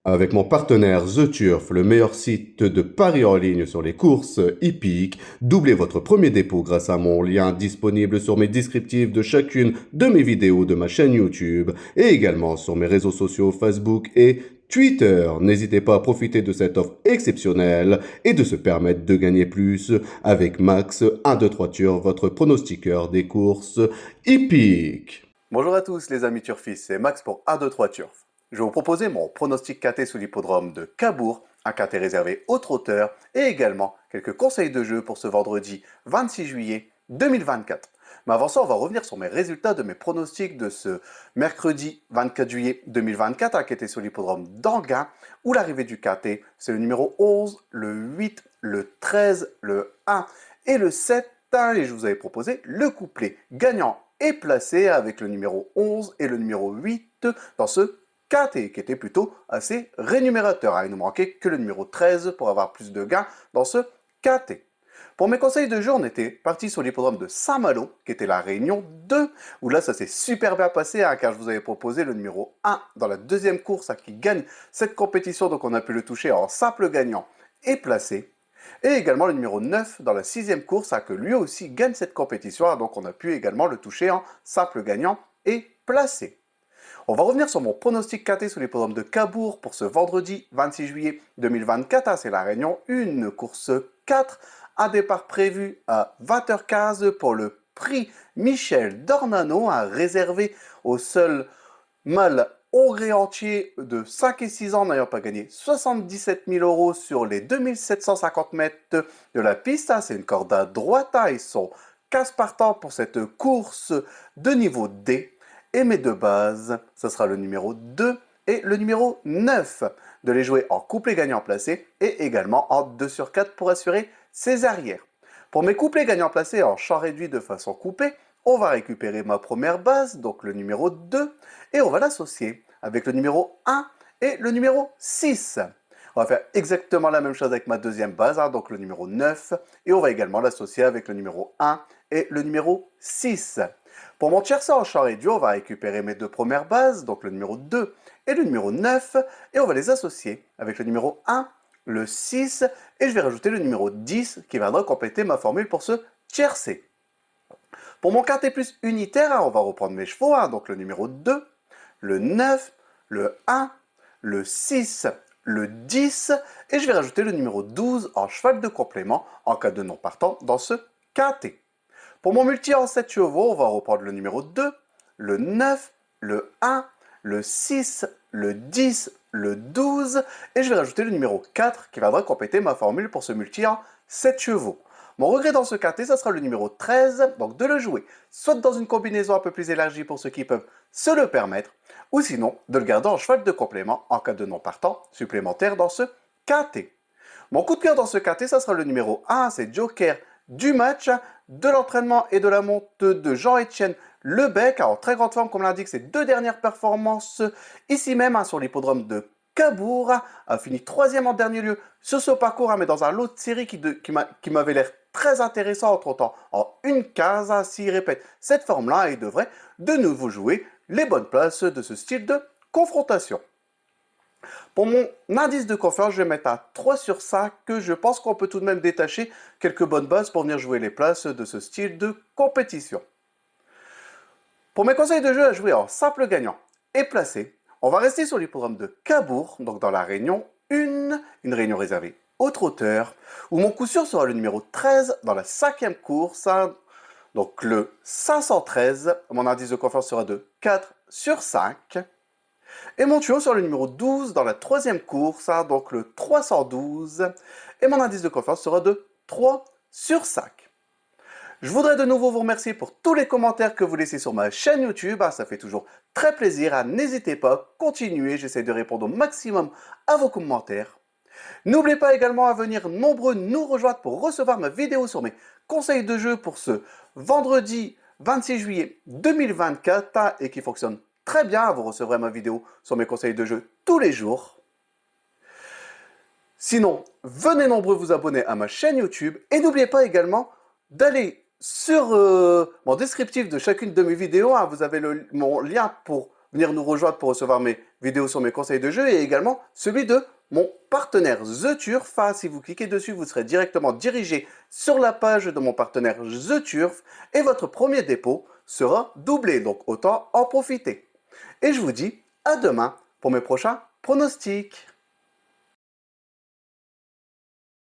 Avec mon partenaire The Turf, le meilleur site de paris en ligne sur les courses hippiques, doublez votre premier dépôt grâce à mon lien disponible sur mes descriptifs de chacune de mes vidéos de ma chaîne YouTube et également sur mes réseaux sociaux Facebook et Twitter. N'hésitez pas à profiter de cette offre exceptionnelle et de se permettre de gagner plus avec Max 123 Turf, votre pronostiqueur des courses hippiques. Bonjour à tous les amis turfistes, c'est Max pour A23 Turf. Je vais vous proposer mon pronostic KT sous l'hippodrome de Cabourg, un KT réservé aux trotteurs et également quelques conseils de jeu pour ce vendredi 26 juillet 2024. Mais avant ça, on va revenir sur mes résultats de mes pronostics de ce mercredi 24 juillet 2024, un KT sous l'hippodrome d'Anguin, où l'arrivée du KT, c'est le numéro 11, le 8, le 13, le 1 et le 7. Et je vous avais proposé le couplet gagnant et placé avec le numéro 11 et le numéro 8 dans ce KT, qui était plutôt assez rémunérateur. Il ne manquait que le numéro 13 pour avoir plus de gains dans ce KT. Pour mes conseils de jeu, on était parti sur l'hippodrome de Saint-Malo, qui était la Réunion 2, où là ça s'est super bien passé, car je vous avais proposé le numéro 1 dans la deuxième course qui gagne cette compétition, donc on a pu le toucher en simple gagnant et placé. Et également le numéro 9 dans la sixième course, que lui aussi gagne cette compétition, donc on a pu également le toucher en simple gagnant et placé. On va revenir sur mon pronostic KT sous l'hippodrome de Cabourg pour ce vendredi 26 juillet 2024, c'est la Réunion 1, course 4, un départ prévu à 20h15 pour le prix Michel Dornano, réservé au seul mâle entier de 5 et 6 ans n'ayant pas gagné 77 000 € sur les 2750 mètres de la piste. C'est une corde à droite, ils sont 15 partants pour cette course de niveau D. Et mes deux bases, ce sera le numéro 2 et le numéro 9. De les jouer en couplet gagnant placé et également en 2 sur 4 pour assurer ses arrières. Pour mes couplets gagnants placés en champ réduit de façon coupée, on va récupérer ma première base, donc le numéro 2, et on va l'associer avec le numéro 1 et le numéro 6. On va faire exactement la même chose avec ma deuxième base, donc le numéro 9, et on va également l'associer avec le numéro 1 et le numéro 6. Pour mon tiercé en champ réduit, on va récupérer mes deux premières bases, donc le numéro 2 et le numéro 9, et on va les associer avec le numéro 1, le 6, et je vais rajouter le numéro 10 qui viendra compléter ma formule pour ce tiercé. Pour mon quintet plus unitaire, on va reprendre mes chevaux, donc le numéro 2, le 9, le 1, le 6, le 10, et je vais rajouter le numéro 12 en cheval de complément en cas de non partant dans ce quintet. Pour mon multi en 7 chevaux, on va reprendre le numéro 2, le 9, le 1, le 6, le 10, le 12, et je vais rajouter le numéro 4 qui viendra compléter ma formule pour ce multi en 7 chevaux. Mon regret dans ce quintet, ça sera le numéro 13, donc de le jouer soit dans une combinaison un peu plus élargie pour ceux qui peuvent se le permettre, ou sinon de le garder en cheval de complément en cas de non partant supplémentaire dans ce quintet. Mon coup de cœur dans ce quintet, ça sera le numéro 1, c'est Joker du match, de l'entraînement et de la monte de Jean-Étienne Lebec, en très grande forme comme l'indique ses deux dernières performances ici même sur l'hippodrome de Cabourg, a fini 3e en dernier lieu sur ce parcours, mais dans un lot de série qui m'avait l'air très intéressant entre temps en une case. S'il répète cette forme-là, il devrait de nouveau jouer les bonnes places de ce style de confrontation. Pour mon indice de confiance, je vais mettre à 3 sur 5, que je pense qu'on peut tout de même détacher quelques bonnes bases pour venir jouer les places de ce style de compétition. Pour mes conseils de jeu à jouer en simple gagnant et placé, on va rester sur l'hippodrome de Cabourg, donc dans la Réunion 1, une réunion réservée aux trotteurs, où mon coup sûr sera le numéro 13 dans la 5e course, donc le 513, mon indice de confiance sera de 4 sur 5. Et mon tuyau sur le numéro 12 dans la 3e course, donc le 312, et mon indice de confiance sera de 3 sur 5. Je voudrais de nouveau vous remercier pour tous les commentaires que vous laissez sur ma chaîne YouTube, ça fait toujours très plaisir, n'hésitez pas, continuez, j'essaie de répondre au maximum à vos commentaires. N'oubliez pas également à venir nombreux nous rejoindre pour recevoir ma vidéo sur mes conseils de jeu pour ce vendredi 26 juillet 2024 et qui fonctionne très bien, vous recevrez ma vidéo sur mes conseils de jeu tous les jours. Sinon, venez nombreux vous abonner à ma chaîne YouTube et n'oubliez pas également d'aller sur mon descriptif de chacune de mes vidéos. Vous avez mon lien pour venir nous rejoindre pour recevoir mes vidéo sur mes conseils de jeu et également celui de mon partenaire The Turf. Si vous cliquez dessus, vous serez directement dirigé sur la page de mon partenaire The Turf et votre premier dépôt sera doublé, donc autant en profiter. Et je vous dis à demain pour mes prochains pronostics.